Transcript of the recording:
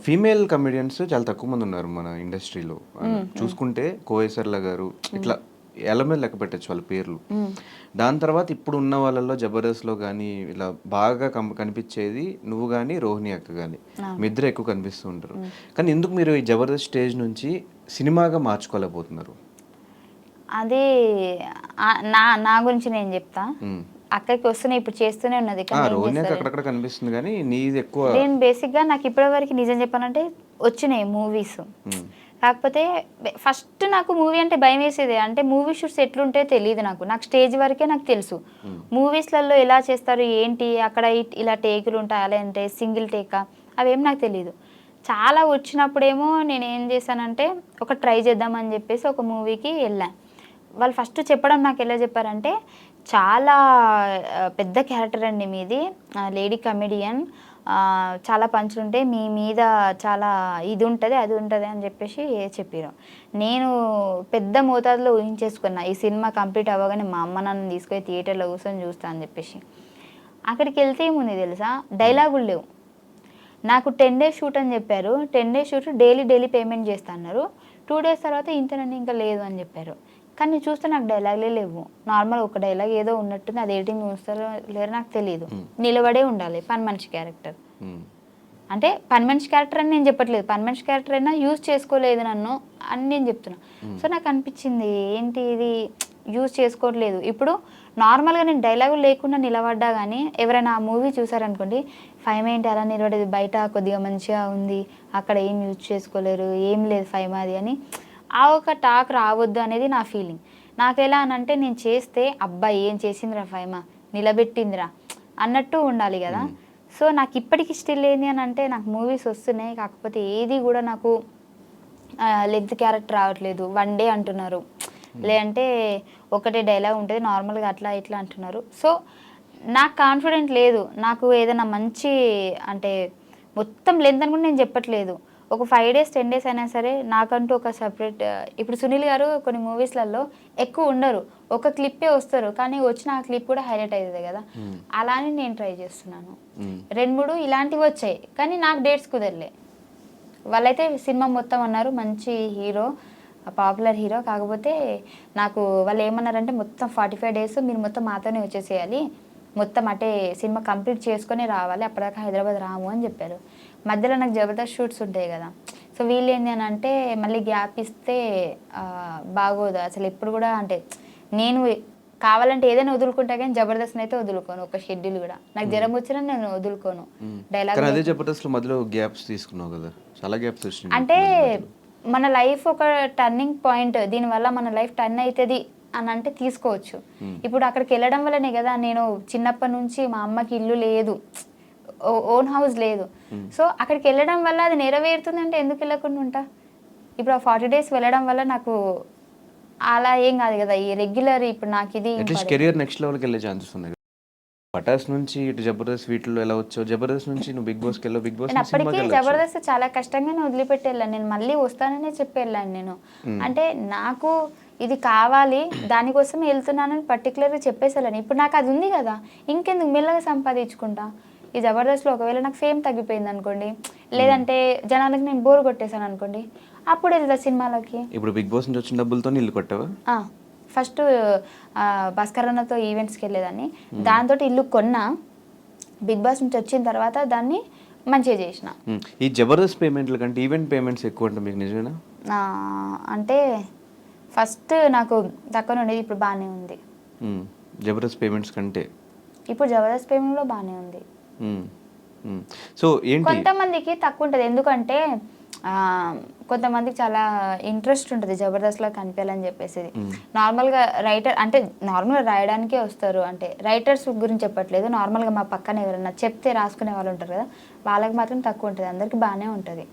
Female comedians చాలా తక్కువ మంది ఉన్నారు మన ఇండస్ట్రీలో. చూసుకుంటే కోయేసర్ల గారు ఇట్లా ఏళ్ళ మీద లెక్క పెట్టచ్చు వాళ్ళ పేర్లు. దాని తర్వాత ఇప్పుడు ఉన్న వాళ్ళలో జబర్దస్త్లో కానీ ఇలా బాగా కనిపించేది నువ్వు కానీ రోహిణి అక్క కానీ మీ ఇద్దరు ఎక్కువ కనిపిస్తూ ఉంటారు. కానీ ఎందుకు మీరు ఈ జబర్దస్త్ స్టేజ్ నుంచి సినిమాగా మార్చుకోలేకపోతున్నారు? అది నా నా గురించి నేను చెప్తా. అక్కడికి వస్తున్నాయి, ఇప్పుడు చేస్తూనే ఉన్నది. అక్కడక్కడ కనిపిస్తుంది కానీ నీది ఎక్కువ. నేను బేసిక్గా నాకు ఇప్పటివరకు నిజం చెప్పాలంటే వచ్చినాయి మూవీస్. కాకపోతే ఫస్ట్ నాకు మూవీ అంటే భయం వేసేది. అంటే మూవీ షూట్స్ ఎట్లుంటే తెలియదు నాకు స్టేజ్ వరకే నాకు తెలుసు. మూవీస్లలో ఎలా చేస్తారు ఏంటి, అక్కడ ఇలా టేకులు ఉంటాయి, అలా అంటే సింగిల్ టేకా, అవేం నాకు తెలియదు. చాలా వచ్చినప్పుడేమో నేను ఏం చేశానంటే ఒక ట్రై చేద్దామని చెప్పేసి ఒక మూవీకి వెళ్ళాను. వాళ్ళు ఫస్ట్ చెప్పడం నాకు ఎలా చెప్పారంటే, చాలా పెద్ద క్యారెక్టర్ అండి మీది, లేడీ కమెడియన్, చాలా పంచులు ఉంటాయి, మీ మీద చాలా ఇది ఉంటుంది అది ఉంటుంది అని చెప్పేసి చెప్పారు. నేను పెద్ద మోతాదులో ఊహించేసుకున్నా ఈ సినిమా కంప్లీట్ అవ్వగానే మా అమ్మ నన్ను తీసుకొని థియేటర్లో కూర్చొని చూస్తా అని చెప్పేసి. అక్కడికి వెళ్తే ఏముంది తెలుసా, డైలాగులు లేవు. నాకు 10 days షూట్ అని చెప్పారు. 10 days షూట్ డైలీ పేమెంట్ చేస్తా అన్నారు. 2 days తర్వాత ఇంతనండి ఇంకా లేదు అని చెప్పారు. కానీ చూస్తే నాకు డైలాగులే లేవు. నార్మల్ ఒక డైలాగ్ ఏదో ఉన్నట్టుంది, అది ఎడిటింగ్ చూస్తారో లేరో నాకు తెలియదు. నిలబడే ఉండాలి పని మనిషి క్యారెక్టర్. అంటే పని మనిషి క్యారెక్టర్ అని నేను చెప్పట్లేదు, పని మనిషి క్యారెక్టర్ అయినా యూజ్ చేసుకోలేదు నన్ను అని నేను చెప్తున్నా. సో నాకు అనిపించింది ఏంటి ఇది యూజ్ చేసుకోవట్లేదు. ఇప్పుడు నార్మల్గా నేను డైలాగులు లేకుండా నిలబడ్డా కానీ ఎవరైనా ఆ మూవీ చూసారనుకోండి, 5 ఏంటి అలా నిలబడేది, బయట కొద్దిగా మంచిగా ఉంది, అక్కడ ఏం యూజ్ చేసుకోలేరు, ఏం లేదు 5 అది అని ఆ ఒక టాక్ రావద్దు అనేది నా ఫీలింగ్. నాకు ఎలా అనంటే నేను చేస్తే అబ్బాయి ఏం చేసిందిరా ఫైమా, నిలబెట్టిందిరా అన్నట్టు ఉండాలి కదా. సో నాకు ఇప్పటికి స్టిల్ ఏంది అని అంటే నాకు మూవీస్ వస్తున్నాయి, కాకపోతే ఏది కూడా నాకు లెగ్త్ క్యారెక్టర్ రావట్లేదు. 1 day అంటున్నారు, లేదంటే ఒకటే డైలాగ్ ఉంటుంది నార్మల్గా అట్లా ఇట్లా అంటున్నారు. సో నాకు కాన్ఫిడెంట్ లేదు. నాకు ఏదైనా మంచి అంటే మొత్తం లెంత్ అని కూడా నేను చెప్పట్లేదు, ఒక 5 days 10 days అయినా సరే నాకంటూ ఒక సపరేట్. ఇప్పుడు సునీల్ గారు కొన్ని మూవీస్లలో ఎక్కువ ఉండరు, ఒక క్లిప్పే వస్తారు, కానీ వచ్చిన ఆ క్లిప్ కూడా హైలైట్ అవుతుంది కదా. అలానే నేను ట్రై చేస్తున్నాను. 2-3 ఇలాంటివి వచ్చాయి, కానీ నాకు డేట్స్ కుదరలే. వాళ్ళైతే సినిమా మొత్తం అన్నారు మంచి హీరో, పాపులర్ హీరో, కాకపోతే నాకు వాళ్ళు ఏమన్నారంటే మొత్తం 45 days మీరు మొత్తం మాతోనే వచ్చేసేయాలి, మొత్తం అంటే సినిమా కంప్లీట్ చేసుకొని రావాలి, అప్పటిదాకా హైదరాబాద్ రాము అని చెప్పారు. మధ్యలో నాకు జబర్దస్త్ షూట్స్ ఉంటాయి కదా. సో వీళ్ళు ఏంటి అని అంటే మళ్ళీ గ్యాప్ ఇస్తే బాగోదు అసలు. ఎప్పుడు కూడా అంటే నేను కావాలంటే ఏదైనా వదులుకుంటా కానీ జబర్దస్త్ అయితే వదులుకోను, ఒక షెడ్యూల్ కూడా. నాకు జ్వరం వచ్చినా నేను వదులుకోను. డైలాగ్ అంటే మన లైఫ్ ఒక టర్నింగ్ పాయింట్, దీనివల్ల మన లైఫ్ టర్న్ అవుతుంది అని అంటే తీసుకోవచ్చు. ఇప్పుడు అక్కడికి వెళ్ళడం వల్లనే కదా, నేను చిన్నప్పటి నుంచి మా అమ్మకి ఇల్లు లేదు, ఓన్ హౌస్ లేదు. సో అక్కడికి వెళ్ళడం వల్ల అది నెరవేరుతుంది అంటే ఎందుకు వెళ్ళకుండా ఉంటా. ఇప్పుడు ఆ 40 days వెళ్ళడం వల్ల నాకు అలా ఏం కాదు కదా, ఈ రెగ్యులర్ ఇప్పుడు నాకు ఇది కెరీర్ నెక్స్ట్ లెవెల్కి వెళ్ళే ఛాన్సెస్ ఉన్నాయి. పటాస్ నుంచి ఇటు జబర్దస్త్ వీటిలో ఎలా వచ్చావు, జబర్దస్త్ నుంచి నువ్వు బిగ్ బాస్కి వెళ్ళావు, బిగ్ బాస్ అప్పటికి జబర్దస్త్ చాలా కష్టంగానే వదిలిపెట్టి వెళ్ళాను నేను. మళ్ళీ వస్తాననే చెప్పి వెళ్ళాను నేను. అంటే నాకు ఇది కావాలి దానికోసం వెళ్తున్నానని పర్టికులర్గా చెప్పేసాను. ఇప్పుడు నాకు అది ఉంది కదా, ఇంకెందుకు మెల్లగా సంపాదించుకుంటా. ఈ జబర్దస్త్లో ఒకవేళ నాకు ఫేమ్ తగ్గిపోయింది అనుకోండి, లేదంటే జనాలకు నేను బోర్ కొట్టేశాను అనుకోండి, అప్పుడు వెళ్తా సినిమాలకి. ఇప్పుడు బిగ్ బాస్ నుంచి వచ్చిన డబ్బులతో ఇల్లు కొట్టావా? ఫస్ట్ భాస్కర్ అన్నతో ఈవెంట్స్కి వెళ్ళేదాన్ని, దాంతో ఇల్లు కొన్నా. బిగ్ బాస్ నుంచి వచ్చిన తర్వాత దాన్ని మంచిగా చేసిన. ఈ జబర్దస్త్ పేమెంట్ల కంటే ఈవెంట్ పేమెంట్స్ ఎక్కువ అంటే మీకు నిజమేనా? అంటే ఫస్ట్ నాకు తక్కువ ఉండేది, ఇప్పుడు బాగానే ఉంది. జబర్దస్త్ పేమెంట్స్ కంటే ఇప్పుడు జబర్దస్త్ పేమెంట్లో బాగానే ఉంది. సో ఏంటి కొంతమందికి తక్కువ ఉంటుంది, ఎందుకంటే కొంతమందికి చాలా ఇంట్రెస్ట్ ఉంటుంది జబర్దస్త్లో కనిపించాలని చెప్పేసి. నార్మల్గా రైటర్ అంటే నార్మల్గా రాయడానికే వస్తారు, అంటే రైటర్స్ గురించి చెప్పట్లేదు, నార్మల్గా మా పక్కన ఎవరైనా చెప్తే రాసుకునే వాళ్ళు ఉంటారు కదా, వాళ్ళకి మాత్రం తక్కువ ఉంటుంది, అందరికి బాగానే ఉంటుంది.